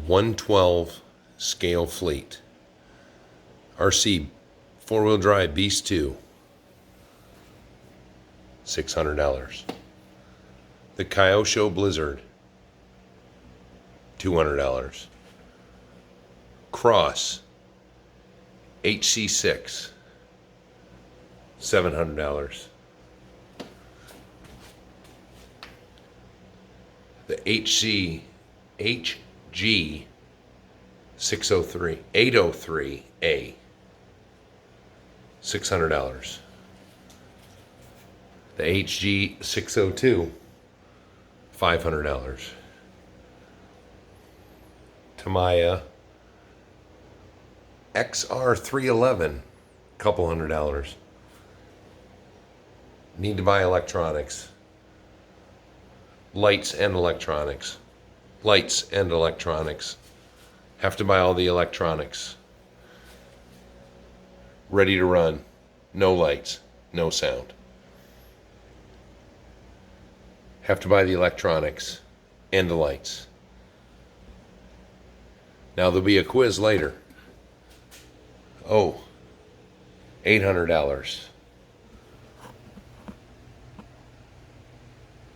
112 scale fleet. RC 4-wheel drive Beast 2, $600. The Kyosho Blizzard, $200. Cross HC6, $700. The HG 803a, $600. The HG 602, $500. Tamiya XR311, couple $100. Need to buy electronics. Lights and electronics. Lights and electronics. Have to buy all the electronics. Ready to run. No lights, no sound. Have to buy the electronics and the lights. Now there'll be a quiz later. Oh, $800.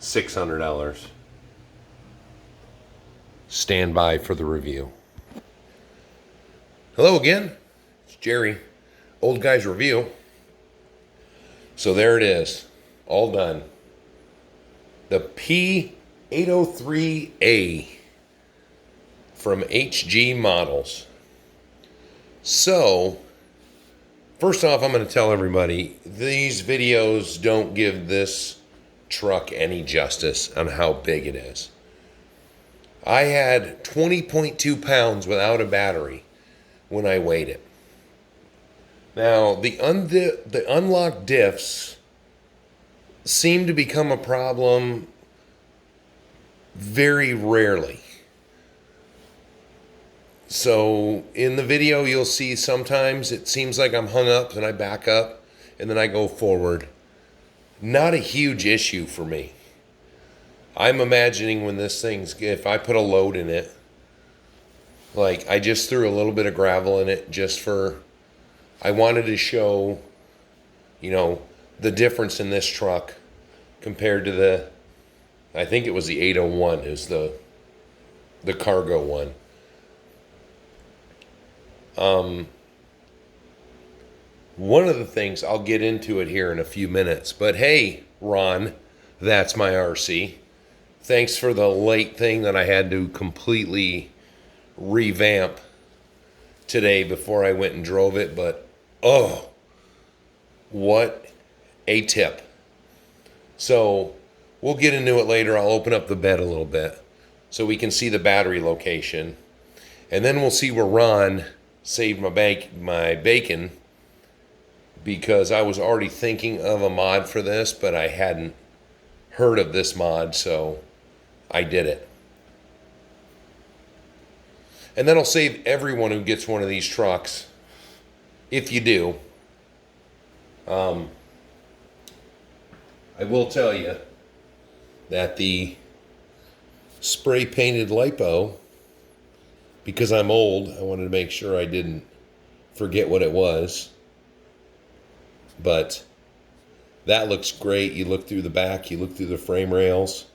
$600. Stand by for the review. Hello again. It's Jerry. Old Guys Review. So there it is. All done. The p803a from HG Models. So, first off, I'm going to tell everybody, these videos don't give this truck any justice on how big it is. I had 20.2 pounds without a battery when I weighed it. Now, the unlocked diffs seem to become a problem very rarely. So in the video, you'll see sometimes it seems like I'm hung up and I back up and then I go forward. Not a huge issue for me. I'm imagining when this thing's, if I put a load in it, like I just threw a little bit of gravel in it just for, I wanted to show, the difference in this truck compared to the, I think it was the 801 is the cargo one. One of the things, I'll get into it here in a few minutes, but hey, Ron, that's my RC. Thanks for the late thing that I had to completely revamp today before I went and drove it, but oh, what a tip. So we'll get into it later. I'll open up the bed a little bit so we can see the battery location, and then we'll see where Ron saved my bacon, because I was already thinking of a mod for this, but I hadn't heard of this mod, so I did it. And then I'll save everyone who gets one of these trucks, if you do. I will tell you that the spray painted lipo, because I'm old, I wanted to make sure I didn't forget what it was. But that looks great. You look through the back, you look through the frame rails.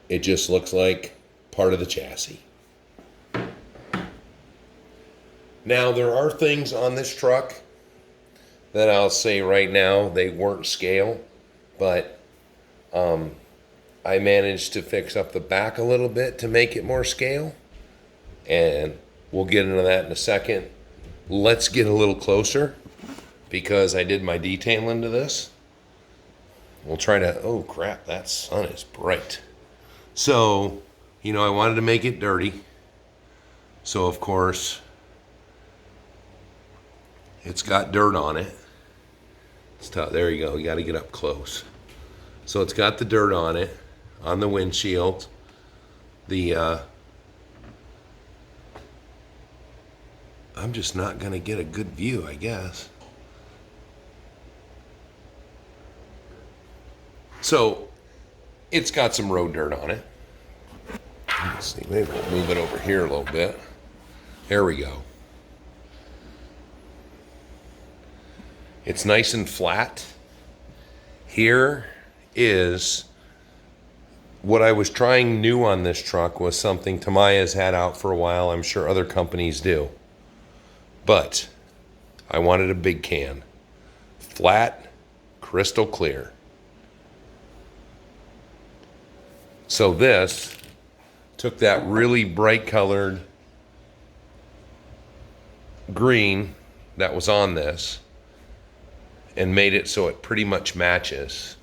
It just looks like part of the chassis. Now, there are things on this truck that I'll say right now, they weren't scale, but I managed to fix up the back a little bit to make it more scale. And we'll get into that in a second. Let's get a little closer, because I did my detailing to this. We'll try to, oh crap, that sun is bright. So, I wanted to make it dirty. So of course, it's got dirt on it. It's tough. There you go, you gotta get up close. So it's got the dirt on it, on the windshield. I'm just not gonna get a good view, I guess. So it's got some road dirt on it. Let's see, maybe we'll move it over here a little bit. There we go. It's nice and flat. Here is what I was trying new on this truck was something Tamiya's had out for a while. I'm sure other companies do. But I wanted a big can. Flat, crystal clear. So this took that really bright colored green that was on this and made it so it pretty much matches.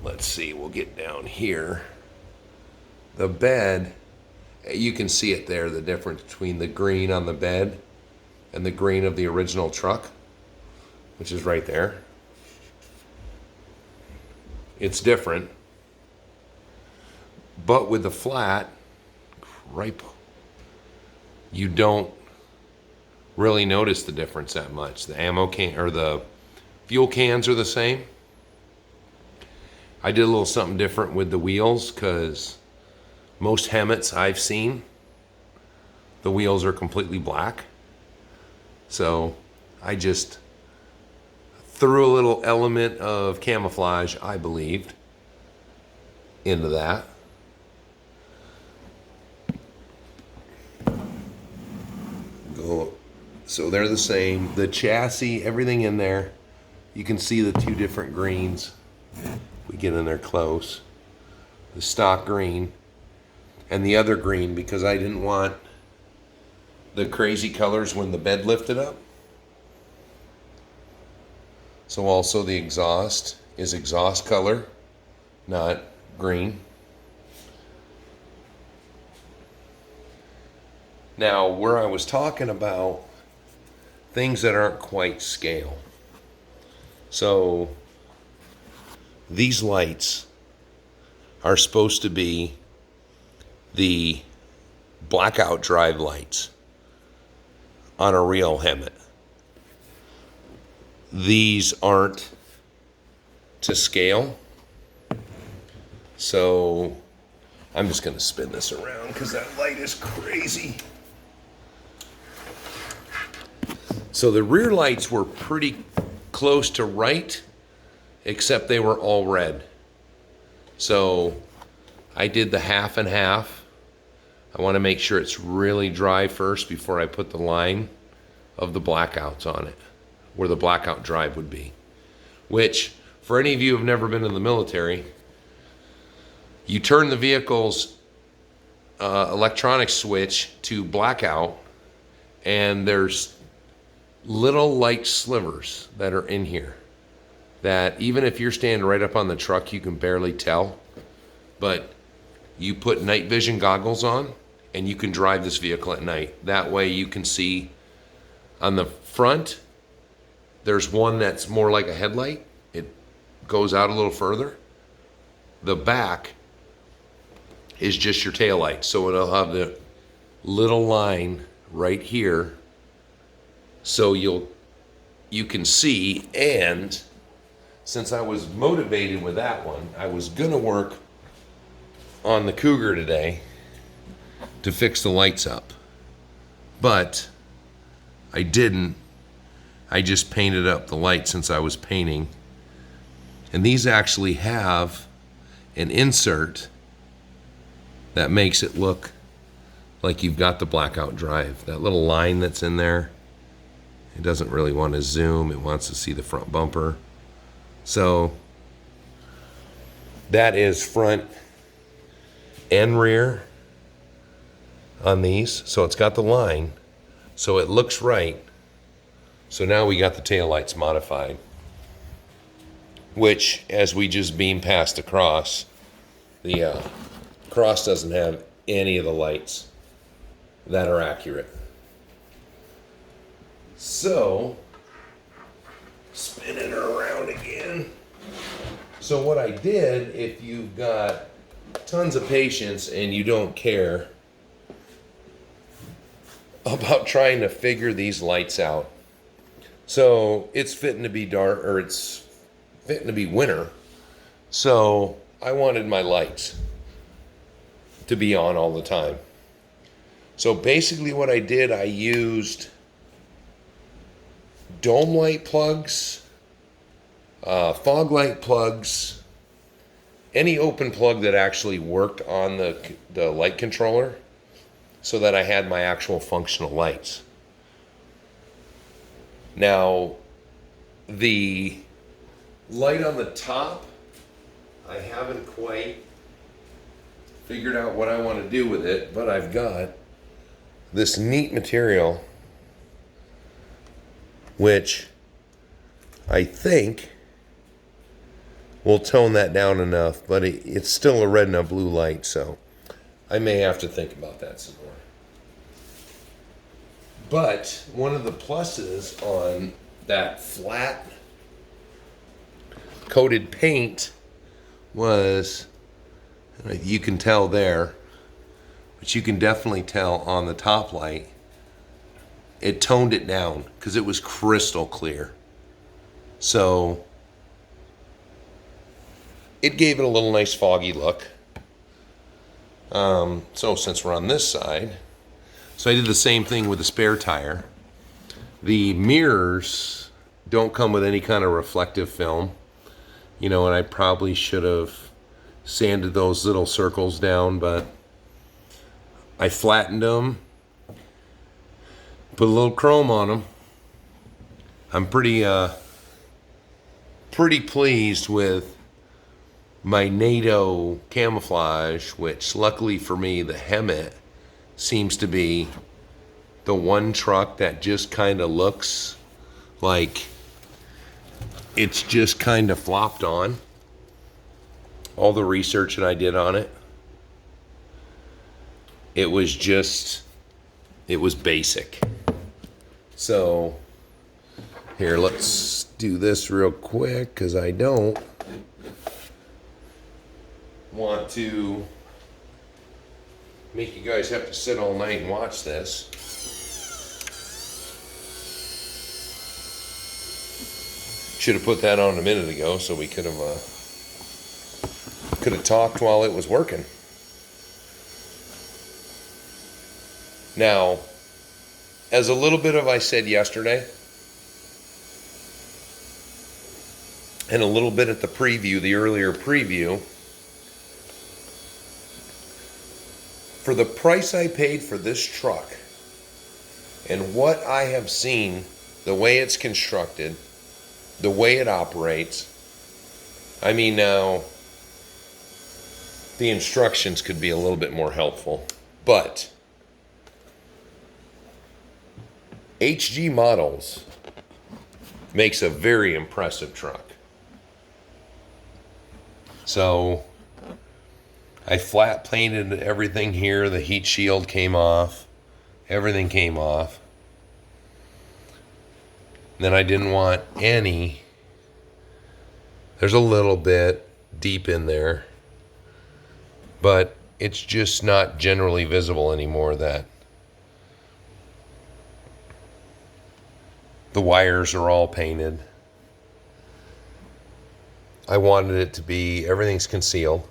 Let's see, we'll get down here. The bed, you can see it there, the difference between the green on the bed and the green of the original truck, which is right there. It's different. But with the flat, you don't really notice the difference that much. The ammo can or the fuel cans are the same. I did a little something different with the wheels because most Hemmets I've seen, the wheels are completely black. So I just threw a little element of camouflage, I believed, into that. So they're the same. The chassis, everything in there, you can see the two different greens. We get in there close. The stock green and the other green, because I didn't want the crazy colors when the bed lifted up. So also the exhaust is exhaust color, not green. Now, where I was talking about things that aren't quite scale. So these lights are supposed to be the blackout drive lights on a real Hemmet. These aren't to scale. So I'm just going to spin this around because that light is crazy. So the rear lights were pretty close to right, except they were all red. So I did the half and half. I want to make sure it's really dry first before I put the line of the blackouts on it, where the blackout drive would be. Which, for any of you who have never been in the military, you turn the vehicle's electronic switch to blackout, and there's little light slivers that are in here that even if you're standing right up on the truck, you can barely tell. But you put night vision goggles on and you can drive this vehicle at night. That way you can see on the front, there's one that's more like a headlight. It goes out a little further. The back is just your tail light. So it'll have the little line right here. So you can see, and since I was motivated with that one, I was gonna work on the Cougar today to fix the lights up. But I didn't. I just painted up the light since I was painting. And these actually have an insert that makes it look like you've got the blackout drive. That little line that's in there, it doesn't really want to zoom. It wants to see the front bumper. So that is front and rear on these. So it's got the line. So it looks right. So now we got the taillights modified, which, as we just beam past the cross doesn't have any of the lights that are accurate. So, spinning her around again. So what I did, if you've got tons of patience and you don't care about trying to figure these lights out. So it's fitting to be dark, or it's fitting to be winter. So I wanted my lights to be on all the time. So basically what I did, I used dome light plugs, fog light plugs, any open plug that actually worked on the light controller, so that I had my actual functional lights. Now, the light on the top, I haven't quite figured out what I want to do with it, but I've got this neat material, which I think will tone that down enough, but it's still a red and a blue light, so I may have to think about that some more. But one of the pluses on that flat coated paint was, you can tell there, but you can definitely tell on the top light, it toned it down because it was crystal clear. So it gave it a little nice foggy look. So since we're on this side, so I did the same thing with the spare tire. The mirrors don't come with any kind of reflective film, and I probably should have sanded those little circles down, but I flattened them, put a little chrome on them. I'm pretty pleased with my NATO camouflage, which luckily for me, the Hemet seems to be the one truck that just kind of looks like it's just kind of flopped on. All the research that I did on it, it was basic. So here, let's do this real quick because I don't want to make you guys have to sit all night and watch this. Should have put that on a minute ago so we could have talked while it was working. Now, as a little bit of I said yesterday, and a little bit at the preview, the earlier preview, for the price I paid for this truck and what I have seen, the way it's constructed, the way it operates, I mean, now the instructions could be a little bit more helpful, but HG Models makes a very impressive truck. So I flat painted everything here. The heat shield came off. Everything came off. Then I didn't want any. There's a little bit deep in there, but it's just not generally visible anymore that the wires are all painted. I wanted it to be, everything's concealed.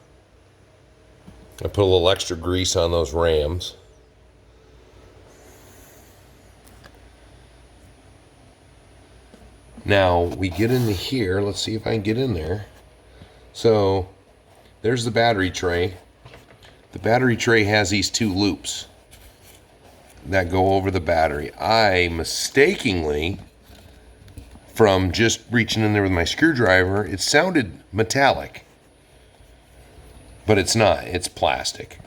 I put a little extra grease on those rams. Now we get into here. Let's see if I can get in there. So there's the battery tray. The battery tray has these two loops that go over the battery. I mistakenly, from just reaching in there with my screwdriver, it sounded metallic. But it's not, it's plastic.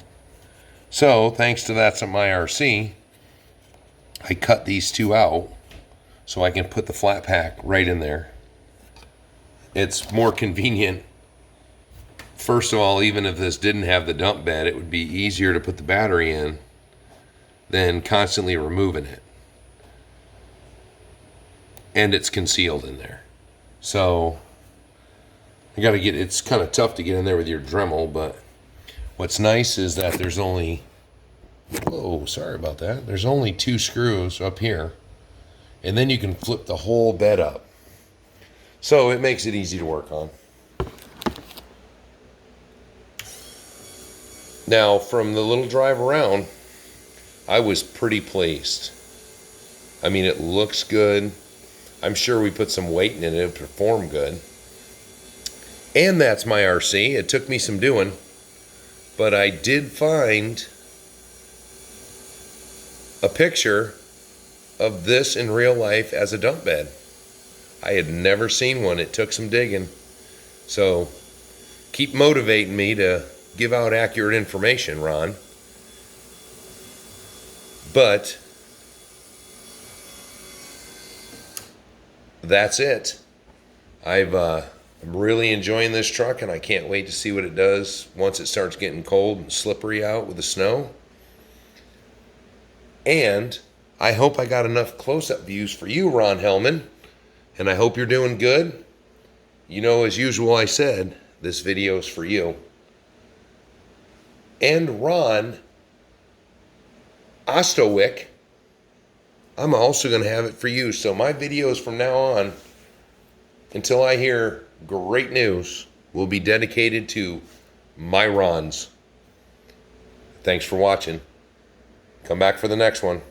So, thanks to That's My RC, I cut these two out so I can put the flat pack right in there. It's more convenient. First of all, even if this didn't have the dump bed, it would be easier to put the battery in than constantly removing it. And it's concealed in there. So I gotta get, it's kind of tough to get in there with your Dremel, but what's nice is that there's only, whoa, sorry about that. There's only 2 screws up here, and then you can flip the whole bed up. So it makes it easy to work on. Now, from the little drive around, I was pretty pleased. I mean, it looks good. I'm sure we put some weight in it, it'll perform good. And that's my RC. It took me some doing, but I did find a picture of this in real life as a dump bed. I had never seen one. It took some digging. So keep motivating me to give out accurate information, Ron. But that's it. I'm really enjoying this truck, and I can't wait to see what it does once it starts getting cold and slippery out with the snow. And I hope I got enough close-up views for you, Ron Hellman, and I hope you're doing good. You know, as usual, I said, this video is for you. And Ron Ostowick, I'm also going to have it for you. So my videos from now on, until I hear great news, will be dedicated to my Rons. Thanks for watching. Come back for the next one.